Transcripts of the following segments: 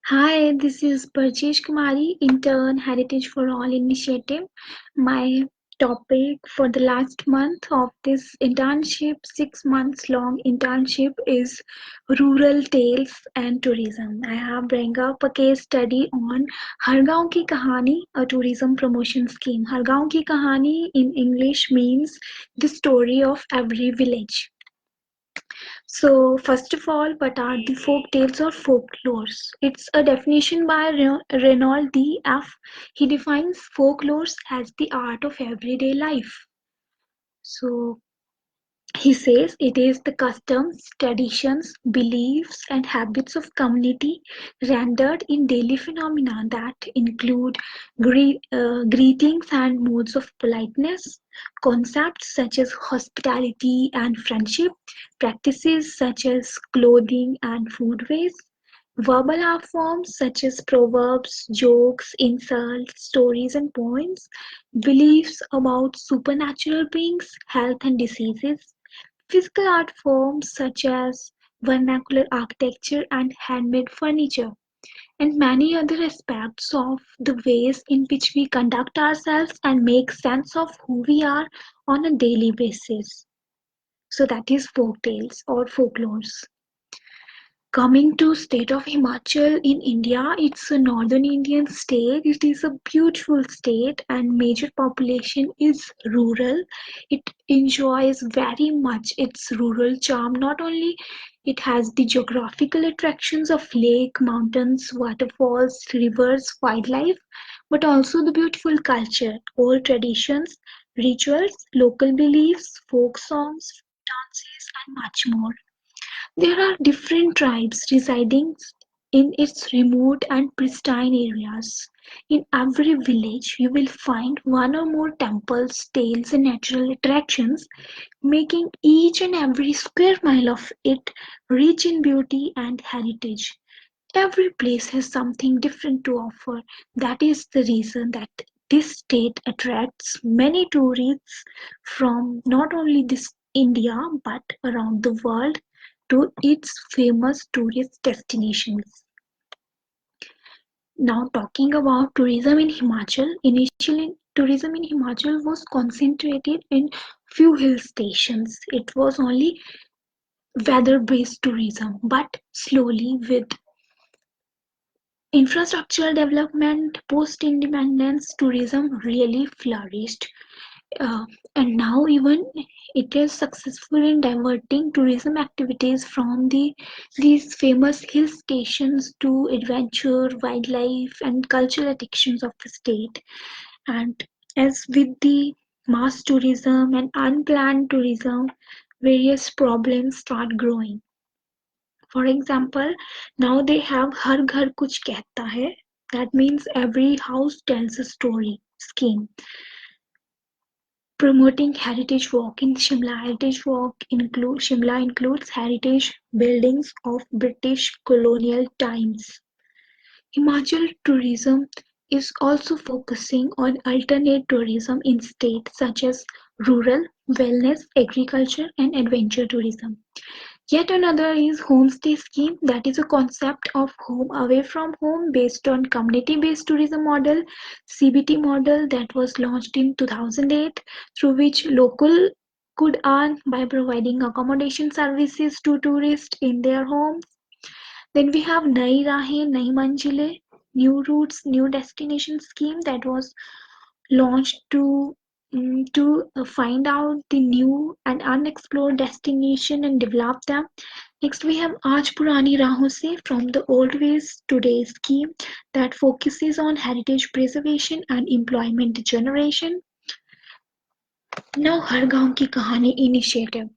Hi, this is Barjesh Kumari, Intern Heritage for All initiative. My topic for the last month of this internship, 6 months long internship, is rural tales and tourism. I have bring up a case study on Har Gaon ki Kahani, a tourism promotion scheme. Har Gaon ki Kahani in English means the story of every village. So, first of all, what are the folk tales or folklores? It's a definition by Reynold D.F. He defines folklores as the art of everyday life. So, he says it is the customs, traditions, beliefs, and habits of community rendered in daily phenomena that include greetings and modes of politeness, concepts such as hospitality and friendship, practices such as clothing and foodways, verbal art forms such as proverbs, jokes, insults, stories, and poems, beliefs about supernatural beings, health, and diseases, physical art forms such as vernacular architecture and handmade furniture, and many other aspects of the ways in which we conduct ourselves and make sense of who we are on a daily basis. So that is folk tales or folklores. Coming to state of Himachal in India, it's a northern Indian state. It is a beautiful state and major population is rural. It enjoys very much its rural charm. Not only it has the geographical attractions of lake, mountains, waterfalls, rivers, wildlife, but also the beautiful culture, old traditions, rituals, local beliefs, folk songs, dances, and much more. There are different tribes residing in its remote and pristine areas. In every village, you will find one or more temples, tales, and natural attractions, making each and every square mile of it rich in beauty and heritage. Every place has something different to offer. That is the reason that this state attracts many tourists from not only this India but around the world to its famous tourist destinations. Now, talking about tourism in Himachal, initially tourism in Himachal was concentrated in few hill stations. It was only weather based tourism, but slowly with infrastructural development, post independence tourism really flourished. Uh, and now even it is successful in diverting tourism activities from these famous hill stations to adventure, wildlife, and cultural attractions of the state. And as with the mass tourism and unplanned tourism, various problems start growing. For example, now they have Har Ghar Kuch Kehta Hai. That means every house tells a story scheme. Promoting heritage walk in Shimla. Shimla includes heritage buildings of British colonial times. Himachal tourism is also focusing on alternate tourism in states such as rural, wellness, agriculture, and adventure tourism. Yet another is homestay scheme, that is a concept of home away from home based on community based tourism model, CBT model, that was launched in 2008, through which local could earn by providing accommodation services to tourists in their homes. Then we have Nai Rahe Nai Manzile, new routes new destination scheme, that was launched to find out the new and unexplored destination and develop them. Next, we have Aaj Purani Rahon Se, from the old ways today scheme, that focuses on heritage preservation and employment generation. Now, Har Gaon Ki Kahani initiative.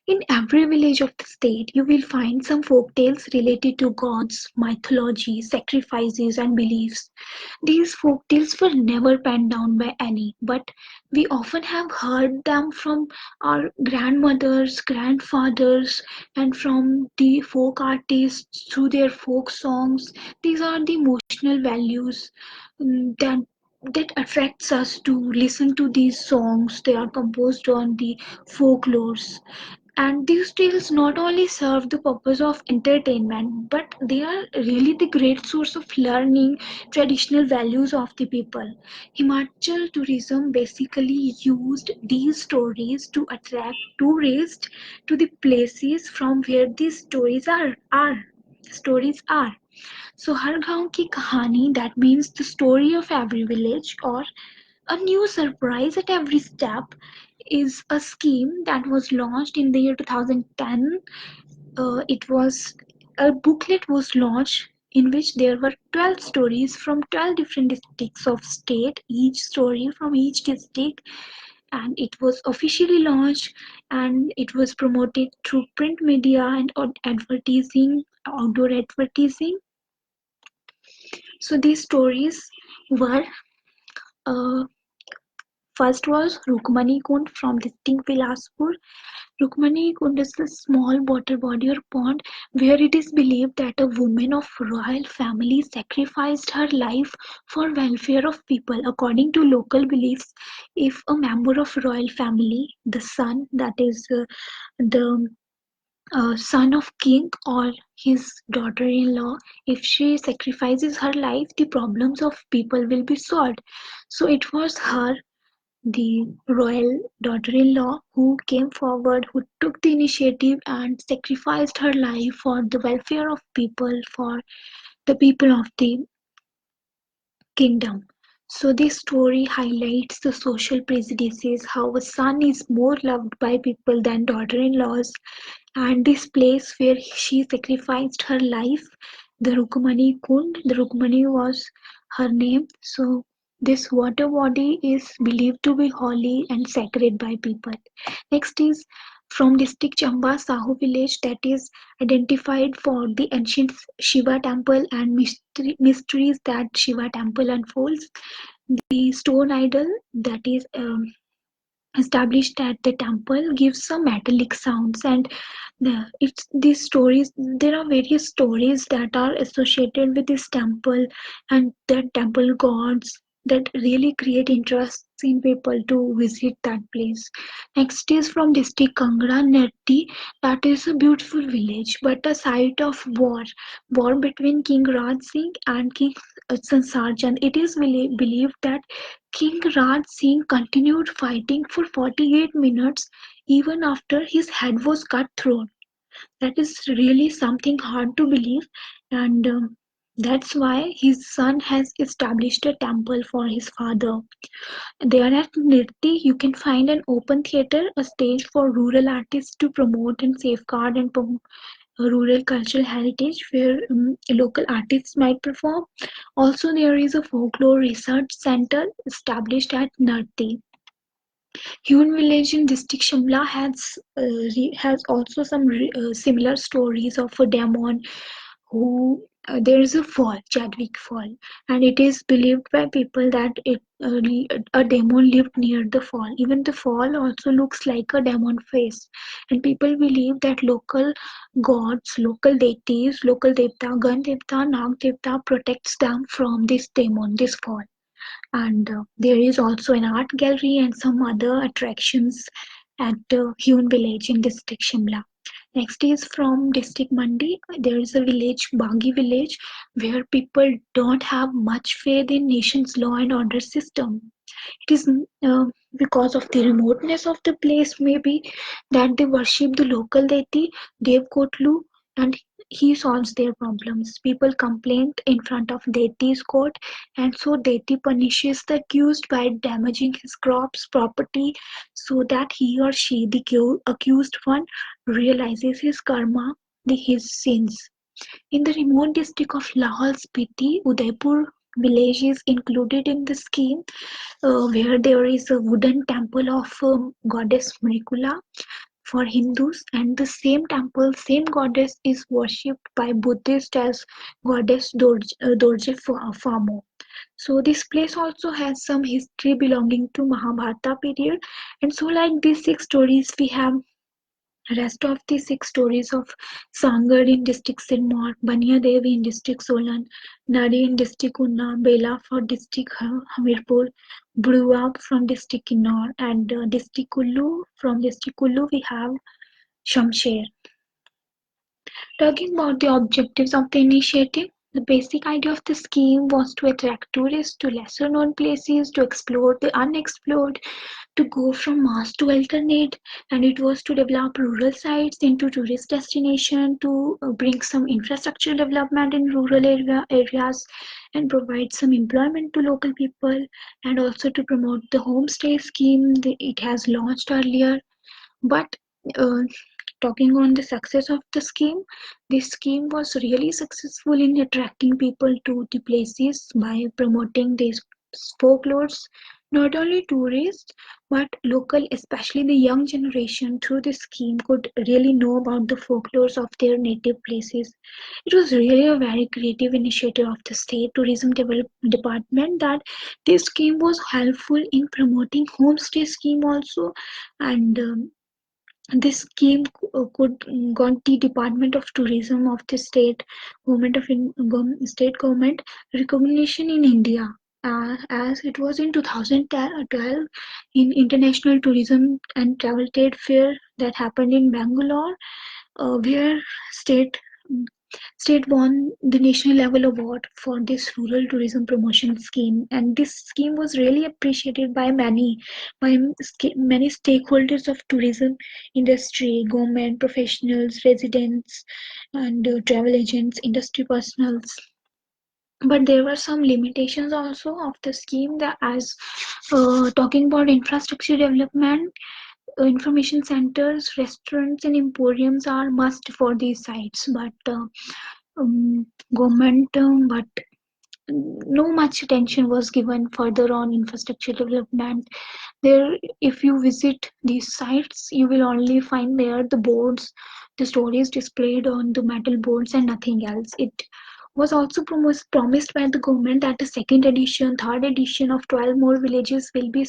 In every village of the state, you will find some folk tales related to gods, mythology, sacrifices, and beliefs. These folk tales were never penned down by any, but we often have heard them from our grandmothers, grandfathers, and from the folk artists through their folk songs. These are the emotional values that attracts us to listen to these songs. They are composed on the folklores. And these tales not only serve the purpose of entertainment, but they are really the great source of learning traditional values of the people. Himachal tourism basically used these stories to attract tourists to the places from where these stories are. So Har Gaon ki Kahani, that means the story of every village, or a new surprise at every step, is a scheme that was launched in the year 2010. It was a booklet was launched in which there were 12 stories from 12 different districts of state, each story from each district, and it was officially launched, and it was promoted through print media and advertising, outdoor advertising. So these stories were, uh, first was Rukmani Kund from district Bilaspur. Rukmani Kund is a small water body or pond where it is believed that a woman of royal family sacrificed her life for welfare of people. According to local beliefs, if a member of royal family, the son, that is the son of king, or his daughter-in-law, if she sacrifices her life, the problems of people will be solved. So it was her, the royal daughter-in-law, who came forward, who took the initiative and sacrificed her life for the welfare of people, for the people of the kingdom. So this story highlights the social prejudices, how a son is more loved by people than daughter-in-laws, and this place where she sacrificed her life, the Rukmani Kund, the Rukmani was her name. So this water body is believed to be holy and sacred by people. Next is from district Chamba Sahu village, that is identified for the ancient Shiva temple and mysteries that Shiva temple unfolds. The stone idol that is established at the temple gives some metallic sounds, and it's these stories, there are various stories that are associated with this temple and the temple gods that really create interest in people to visit that place. Next is from district Kangra Nerti, that is a beautiful village but a site of war between King Raj Singh and King Sansar Chand. It is believed that King Raj Singh continued fighting for 48 minutes even after his head was cut through. That is really something hard to believe, and that's why his son has established a temple for his father. There at Nirti, you can find an open theatre, a stage for rural artists to promote and safeguard and rural cultural heritage where local artists might perform. Also, there is a folklore research center established at Nirti. Huon village in district Shimla has also some similar stories of a demon who, there is a fall, Chadwick Fall, and it is believed by people that a demon lived near the fall. Even the fall also looks like a demon face, and people believe that local gods, local deities, local devta, Gan devta, Nag devta protects them from this demon, this fall. And there is also an art gallery and some other attractions at Huon village in district Shimla. Next is from district Mandi. There is a village, Bagi village, where people don't have much faith in nation's law and order system. It is because of the remoteness of the place, maybe, that they worship the local deity, Dev Kotlu, and he solves their problems. People complain in front of deity's court, and so deity punishes the accused by damaging his crops, property, so that he or she, the accused one, realizes his karma, his sins. In the remote district of Lahaul Spiti, Udaipur village is included in the scheme, where there is a wooden temple of goddess Mrikula for Hindus, and the same temple, same goddess is worshipped by Buddhists as goddess Dorje Phamo. So this place also has some history belonging to Mahabharata period, and so like these six stories we have rest of the six stories of Sangar in district Sirmaur, Bania Devi in district Solan, Nadi in district Unna, Bela for district Hamirpur, Brua from district Kinnaur, and district Kullu. From district Kullu we have Shamsher. Talking about the objectives of the initiative, the basic idea of the scheme was to attract tourists to lesser known places, to explore the unexplored, to go from mass to alternate, and it was to develop rural sites into tourist destination, to bring some infrastructure development in rural areas and provide some employment to local people, and also to promote the homestay scheme it has launched earlier. But uh, talking on the success of the scheme, this scheme was really successful in attracting people to the places by promoting these folklores. Not only tourists but local, especially the young generation, through this scheme could really know about the folklores of their native places. It was really a very creative initiative of the state tourism department that this scheme was helpful in promoting homestay scheme also, and this scheme could got the Department of Tourism of the state government state government recognition in India, as it was in 2012 in International Tourism and Travel Trade Fair that happened in Bangalore, where state state won the national level award for this rural tourism promotion scheme, and this scheme was really appreciated by many stakeholders of tourism industry, government professionals, residents, and travel agents, industry personals. But there were some limitations also of the scheme, that as talking about infrastructure development, information centers, restaurants, and emporiums are must for these sites, but um, government, but no much attention was given further on infrastructure development. There, if you visit these sites, you will only find there the boards, the stories displayed on the metal boards, and nothing else. It was also promised by the government that the second edition, third edition of 12 more villages will be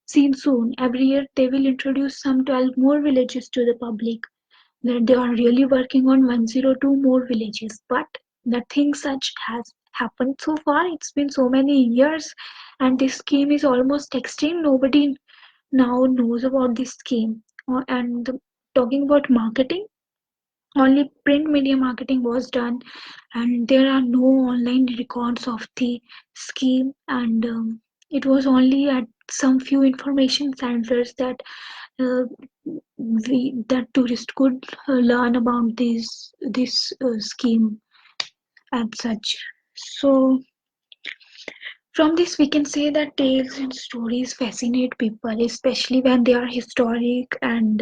seen soon. Every year, they will introduce some 12 more villages to the public, that they are really working on 102 more villages, but nothing such has happened so far. It's been so many years, and this scheme is almost extinct. Nobody now knows about this scheme. And talking about marketing, only print media marketing was done, and there are no online records of the scheme, and it was only at some few information centers that uh, that tourists could learn about this scheme as such. So from this, we can say that tales and stories fascinate people, especially when they are historic and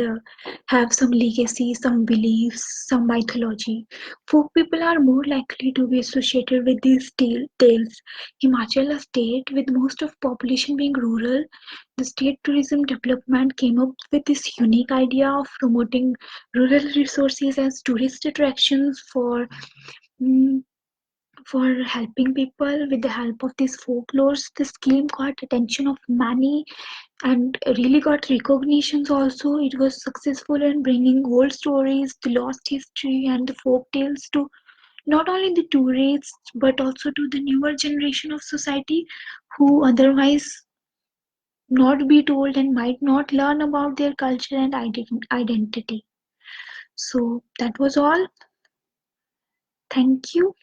have some legacy, some beliefs, some mythology. Folk people are more likely to be associated with these tales. Himachal, a state with most of population being rural, the state tourism development came up with this unique idea of promoting rural resources as tourist attractions mm, for helping people with the help of these folklores. The scheme got attention of many and really got recognitions also. It was successful in bringing old stories, the lost history, and the folk tales to not only the tourists but also to the newer generation of society who otherwise not be told and might not learn about their culture and identity. So that was all. Thank you.